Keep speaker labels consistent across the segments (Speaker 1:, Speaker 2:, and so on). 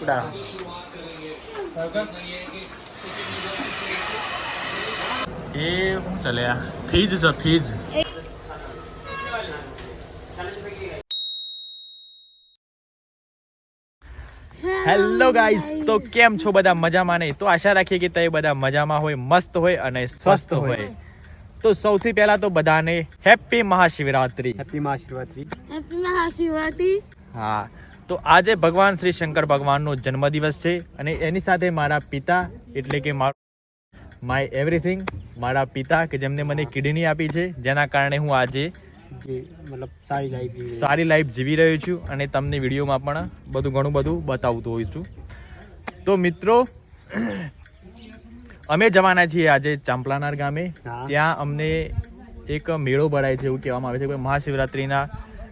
Speaker 1: ઉડા એ શું ચાલે આ ફીજ છે ફીજ હેલો ગાઈઝ તો કેમ છો બધા મજામાં નહીં તો આશા રાખીએ કે તમે બધા મજામાં હોય મસ્ત હોય અને સ્વસ્થ હોય તો સૌથી પહેલા તો બધાને હેપી મહાશિવરાત્રી હા તો આજે ભગવાન શ્રી શંકર ભગવાનનો જન્મદિવસ છે અને એની સાથે મારા પિતા એટલે કે માય એવરીથિંગ મારા પિતા કે જેમને મને કિડની આપી છે જેના કારણે હું આજે સારી લાઈફ જીવી રહ્યો છું અને તમને વિડીયોમાં પણ ઘણું બધું બતાવતો હોઈશ છું તો મિત્રો અમે જવાના છીએ આજે ચાંપલાનાર ગામે ત્યાં અમને એક મેળો ભરાય છે એવું કહેવામાં આવે છે કે મહાશિવરાત્રિના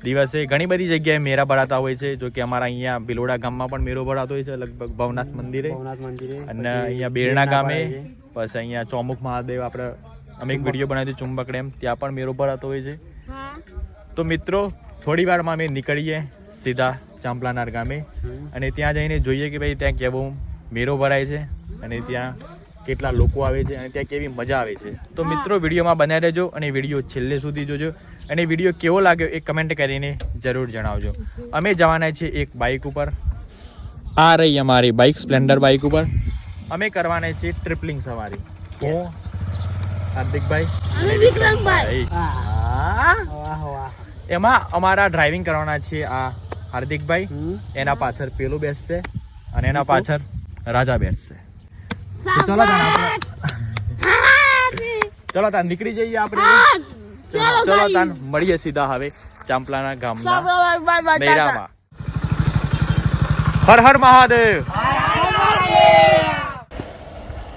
Speaker 1: દિવસે ઘણી બધી જગ્યાએ મેળા ભરાતા હોય છે જો કે અમારા અહીંયા બિલોડા ગામમાં પણ મેળો ભરાતો હોય છે લગભગ ભવનાથ મંદિરે અને અહીંયા બેરણા ગામે પછી અહીંયા ચોમુખ મહાદેવ આપણે અમે એક વિડીયો બનાવ્યો ચુંબક ડેમ ત્યાં પણ મેળો ભરાતો હોય છે તો મિત્રો થોડી વારમાં અમે નીકળીએ સીધા ચાંપલાનાર ગામે અને ત્યાં જઈને જોઈએ કે ભાઈ ત્યાં કેવો મેળો ભરાય છે અને ત્યાં કેટલા લોકો આવે છે અને ત્યાં કેવી મજા આવે છે તો મિત્રો વિડીયોમાં બનાવી રહેજો અને વિડીયો છેલ્લે સુધી જોજો અને વિડીયો કેવો લાગ્યો એ કમેન્ટ કરીને જરૂર જણાવજો અમે જવાના છીએ એક બાઇક ઉપર આ રહી અમારી બાઇક સ્પ્લેન્ડર બાઇક ઉપર અમે કરવાના છીએ ટ્રિપલિંગ સવારી હું હાર્દિકભાઈ અને વિક્રમભાઈ એમાં અમારા ડ્રાઇવિંગ કરવાના છે આ હાર્દિકભાઈ એના પાછળ પેલું બેસશે અને એના પાછળ રાજા બેસશે ચલો તાન નીકળી જઈએ આપણે ચલો તાન મળીએ સીધા હવે ચાંપલાના ગામના મેળામાં હર હર મહાદેવ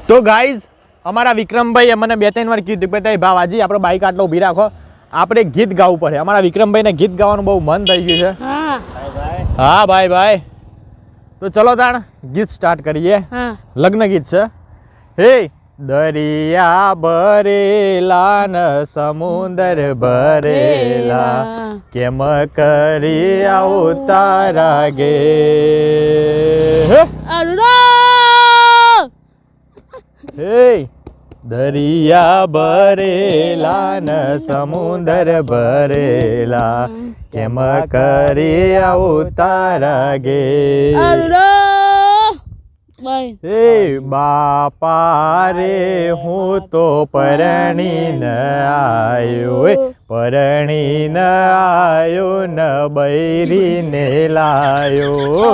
Speaker 1: તો ગાઈઝ અમારા વિક્રમભાઈ મને 2-3 વાર કીધું કે ભાવાજી આપણો બાઈક આટલો ઊભી રાખો આપણે ગીત ગાવું પડે અમારા વિક્રમભાઈને ગીત ગાવાનું બહુ મન થઈ ગયું છે હા ભાઈ તો ચલો તાણ ગીત સ્ટાર્ટ કરીએ લગ્ન ગીત છે હે દરિયા ભરેલા ન સમુદર ભરેલા કેમ કરી આવું તારા ગે હે દરિયા ભરેલા ન સમુદર ભરેલા કેમ કરી આવું તારા ગે એ બાપા રે હું તો પરણી ન આયો ન બૈરી ને લાયો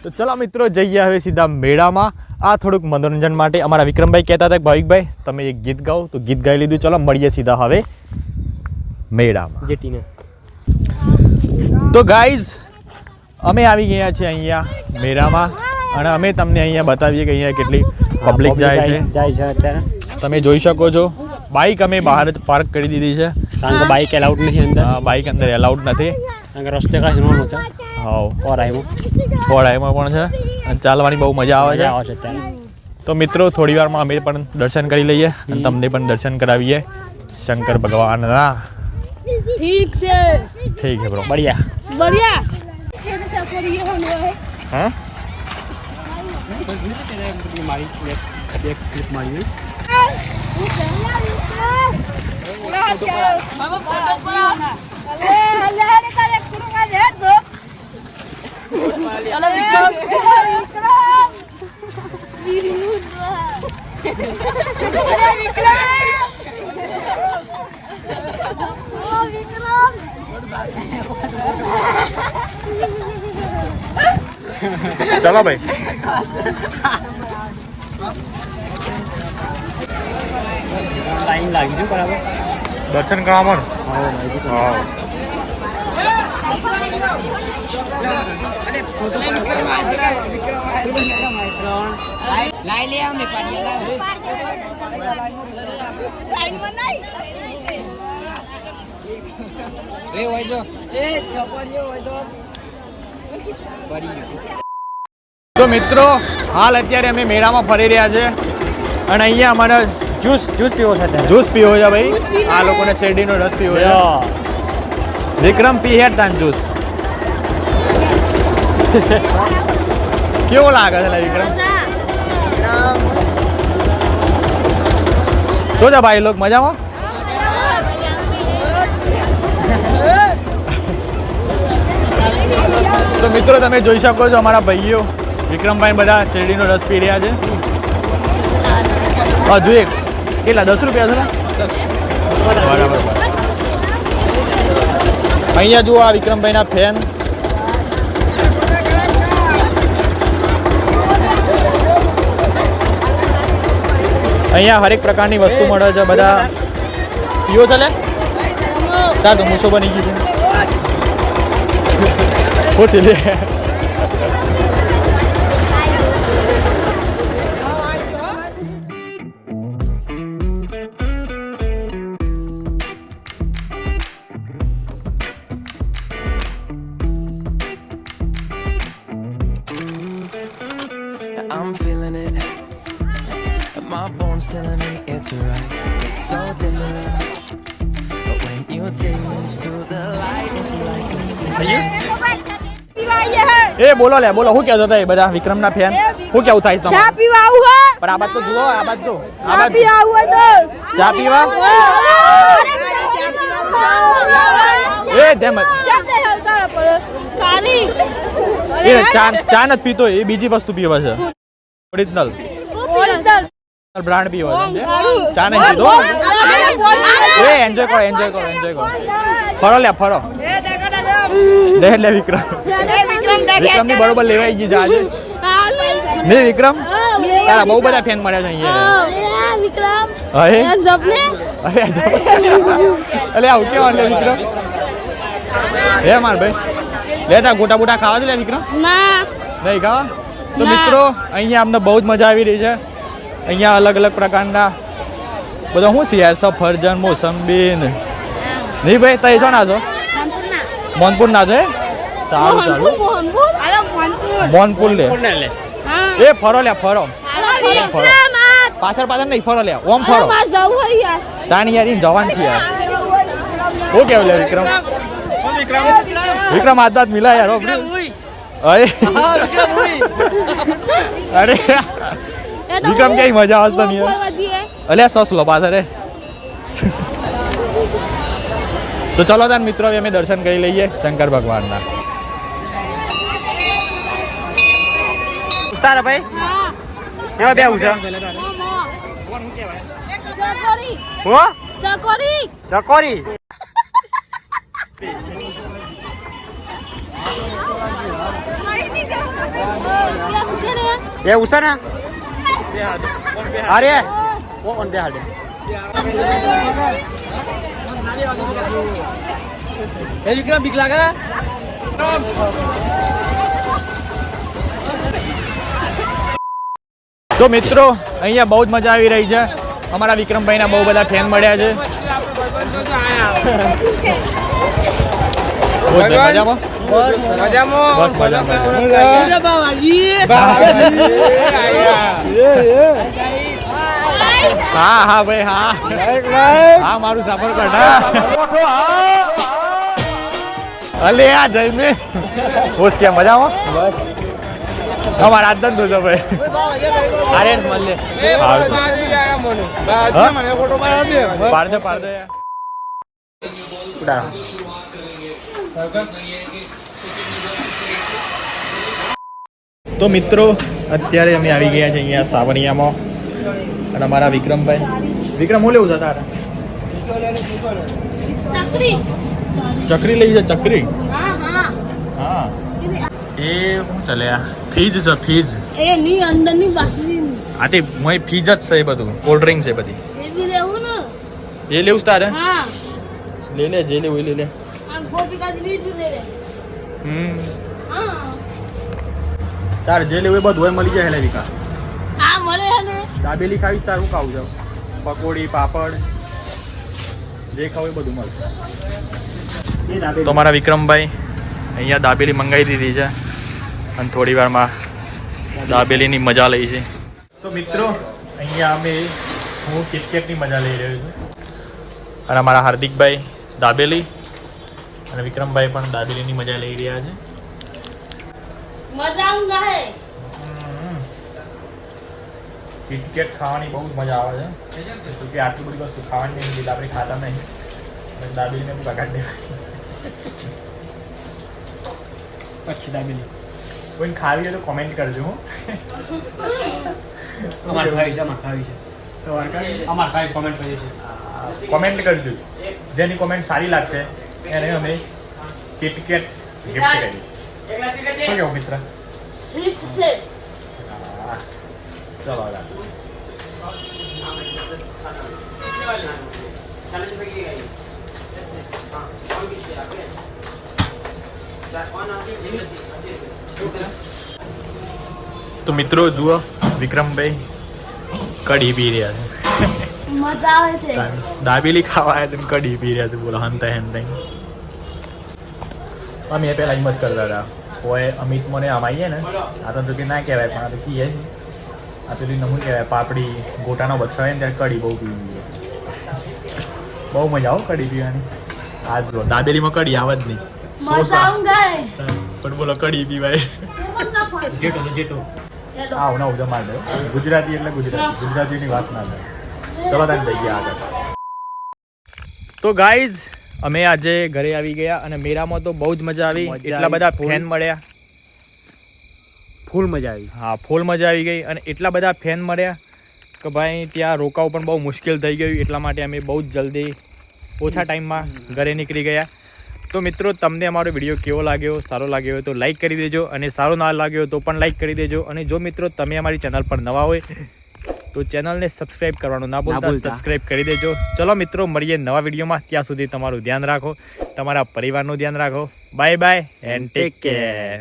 Speaker 1: તો ચલો મિત્રો જઈએ હવે સીધા મેળામાં આ થોડુંક મનોરંજન માટે અમારા વિક્રમભાઈ કહેતા હતા કે ભાવિકભાઈ તમે એક ગીત ગાઓ તો ગીત ગાઈ લીધું ચલો મળીએ સીધા હવે મેળામાં તો ગાઈઝ અમે આવી ગયા છીએ અહીંયા મેળામાં અને અમે તમને અહીંયા બતાવીએ કે અહીંયા કેટલી પબ્લિક જાય છે અત્યારે તમે જોઈ શકો છો બાઇક અમે બહાર જ પાર્ક કરી દીધી છે કારણ કે બાઇક એલાઉડ નથી અંદર બાઇક અંદર એલાઉડ નથી કારણ કે રસ્તે કાંઈ જોવાનું છે હા પહોળાઈમાં પણ છે અને ચાલવાની બહુ મજા આવે છે તો મિત્રો થોડી વારમાં અમે પણ દર્શન કરી લઈએ અને તમને પણ દર્શન કરાવીએ શંકર ભગવાનના ठीक है ब्रो बढ़िया हाँ चलो भाई लाइन लाग गई बराबर दर्शन करावा लाइन ले हमने पानी लाइन में नहीं रे होय जो ए छपड़ियो होय तो તો મિત્રો હાલ અત્યારે અમે મેળામાં ફરી રહ્યા છે અને અહીંયા અમારે જ્યુસ પીવો છે ભાઈ આ લોકોને શેરડીનો રસ પીવો છે વિક્રમ પી હેર તાન જ્યુસ કેવો લાગે છે વિક્રમ? શું છે ભાઈ લોક મજામાં? તો મિત્રો તમે જોઈ શકો છો અમારા ભાઈઓ વિક્રમભાઈ બધા શેરડીનો રસ પી રહ્યા છે. હજુ એક કેટલા 10 રૂપિયા છે ને? બરાબર. અહીંયા જુઓ આ વિક્રમભાઈના ફેન. અહીંયા હરેક પ્રકારની વસ્તુ મળે છે. બધા પીવો ચાલે તાર તો મૂસો બની ગઈ છે. હોતી લે
Speaker 2: I'm feeling it. My bones telling me it's right. It's so different. But when you take me to the light, it's like a sin.
Speaker 1: એ બોલો લે બોલો. શું કહેતો હતા એ બધા વિક્રમના ફેન? શું કેવું થાય તમારે?
Speaker 3: ચા પીવા આવું હે?
Speaker 1: પણ આ બાદ તો જુઓ, આ બાદ જો.
Speaker 3: ચા પીવા આવું હોય તો
Speaker 1: ચા પીવા એ તેમ એ ચા નથી પીતો, એ બીજી વસ્તુ પીવે છે. ઓરિજિનલ બ્રાન્ડ પીવો છે. ચા નહીં પીતો. એ એન્જોય કરો, એન્જોય કરો, એન્જોય કરો. ફરો લે ફરો. લે લે વિક્રમ. વિક્રમ ની બરોબર લેવાઈ ગઈ છે આજે. નહીં વિક્રમ તારા બહુ બધા ફેન મળ્યા છે અહીંયા.
Speaker 3: વિક્રમ
Speaker 1: અરે
Speaker 3: જપને
Speaker 1: અલે આવું કેવા લે વિક્રમ? હે માર ભાઈ લેતા ગોટા બોટા ખાવા છે લે વિક્રમ?
Speaker 3: ના
Speaker 1: નહીં ખાવા? તો મિત્રો અહીંયા અમને બહુ જ મજા આવી રહી છે. અહીંયા અલગ અલગ પ્રકારના બધા શું છે યાર, સફરજન, મોસંબી ને નહીં ભાઈ તઈ છો ના છો? મોનપુર ના છે. સારું સારું. મોનપુર લે એ ફરો લે ફરો. પાછળ પાછળ નહીં ફરો લે ઓમ ફરો. તાણી યાર ઈન જવાન છે યાર. શું કેવું લે વિક્રમ? વિક્રમ હાથ હાથ મિલા યાર. અરે વિક્રમ ક્યાંય મજા આવશે નહીં યાર. અલ્યા સસલો પાછળ રે. તો ચલો તાન મિત્રો હવે અમે દર્શન કરી લઈએ શંકર ભગવાનના. ઉસ્તારા ભાઈ કેવા બેવું છે? હો
Speaker 3: ચકોરી
Speaker 1: ચકોરી. એ ઉસા ના અરે કોણ બે હાડે
Speaker 4: એ વિક્રમ બીક લાગે?
Speaker 1: તો મિત્રો અહીંયા બહુ જ મજા આવી રહી છે. અમારા વિક્રમભાઈના બહુ બધા ફેન મળ્યા છે. મજામાં બસ મજામાં. હા હા ભાઈ હા હા મારું સાફર કાઢા. અલે આ જઈને હોશ કે મજામાં? બસ અમારા આદત દો છો ભાઈ. અરે મળે પાડે પાડે. તો મિત્રો અત્યારે અમે આવી ગયા છે અહીંયા સાવરિયામાં અને અમારા વિક્રમભાઈ. વિક્રમ હું લેવું છે તારે? ચકરી લઈ છે. ચકરી હા એ શું ચાલે આ ફીજ છે ફીજ.
Speaker 3: એની અંદરની બાસરી
Speaker 1: આ તે મોય ફીજ જ છે. એ બધું કોલ્ડ ડ્રિંક છે બધી.
Speaker 3: એ બી લેવું ને?
Speaker 1: એ લેવું છે તારે?
Speaker 3: હા
Speaker 1: લે લે જે લેવું એ લે લે.
Speaker 3: આ ગોપી કાજી બીજું લે લે. હા
Speaker 1: તારે જે લેવું એ બધું હોય મળી જાય. હેલે વિકા
Speaker 3: આ મળે હે ને?
Speaker 1: દાબેલી ખાવીશ તાર હું ખાવું જાવ? પકોડી પાપડ જે ખાવું એ બધું મળશે. તો મારા વિક્રમભાઈ અહીંયા દાબેલી મંગાવી દીધી છે અને થોડી વારમાં દાબેલીની મજા લઈ છે. તો મિત્રો અહીંયા અમે હું કિટકેટની મજા લઈ રહ્યો છું અને અમારા હાર્દિકભાઈ દાબેલી અને વિક્રમભાઈ પણ દાબેલીની મજા લઈ રહ્યા છે.
Speaker 3: मजा आऊंगा है
Speaker 1: કિટકેટ ખાવાની બહુ જ મજા આવે છે કે આટલી બધી વસ્તુ ખાવાની નહીં લીધા આપણે ખાતા નહીં અને દાબેલીને પૂરા કાઢી દેવાય
Speaker 4: अच्छी दाबेली
Speaker 1: કોઈને ખાવી હોય તો કોમેન્ટ કરજો હું
Speaker 4: અમાર ખાવી છે અમાર ખાવી કોમેન્ટ કરી છે
Speaker 1: કોમેન્ટ કરજો જેની કોમેન્ટ સારી લાગશે એને અમે કિટકેટ ગિફ્ટ કરી શું કેવું મિત્ર
Speaker 3: ठीक છે
Speaker 1: ચલો આગળ તો મિત્રો જુઓ વિક્રમભાઈ કઢી પી રહ્યા
Speaker 3: મજા આવે છે
Speaker 1: છે દાબેલી ખાવા આવ્યા છે ને કઢી પી રહ્યા છે બોલો હંતા હેંતા અમે પહેલાં એમ જ કરતા હતા કોઈ અમિત મને અમાઈએ ને આ તો જોકે ના કહેવાય પણ આ તો કહીએ આ પેલી નમૂન કહેવાય પાપડી ગોટાનો બચ્ચો હોય ને ત્યારે કઢી બહુ પીવી બહુ મજા આવો કઢી પીવાની આ જો દાબેલીમાં કઢી આવે જ નહીં
Speaker 3: મજા આऊंगा है
Speaker 1: પણ બોલો કઢી પીવાય
Speaker 4: જેટો છે જેટો
Speaker 1: આવું ના ઉધા મારે ગુજરાતી એટલે ગુજરાતીની વાત ના થાય ચલો તાને થઈ ગયા આગળ તો ગાઈઝ અમે આજે ઘરે આવી ગયા અને મેળામાં તો બહુ જ મજા આવી એટલા બધા ફેન મળ્યા
Speaker 4: ફૂલ મજા આવી
Speaker 1: હા ફૂલ મજા આવી ગઈ અને એટલા બધા ફેન મળ્યા કે ભાઈ ત્યાં રોકાવું પણ બહુ મુશ્કેલ થઈ ગયું એટલા માટે અમે બહુ જ જલ્દી ઓછા ટાઈમમાં ઘરે નીકળી ગયા તો મિત્રો તમને અમારો વિડીયો કેવો લાગ્યો સારો લાગ્યો હોય તો લાઈક કરી દેજો અને સારો ના લાગ્યો તો પણ લાઈક કરી દેજો અને જો મિત્રો તમે અમારી ચેનલ પર નવા હોય તો ચેનલને સબસ્ક્રાઇબ કરવાનું ના ભૂલતા સબસ્ક્રાઇબ કરી દેજો ચલો મિત્રો મળીએ નવા વિડીયોમાં ત્યાં સુધી તમારું ધ્યાન રાખો તમારા પરિવારનું ધ્યાન રાખો bye bye and take care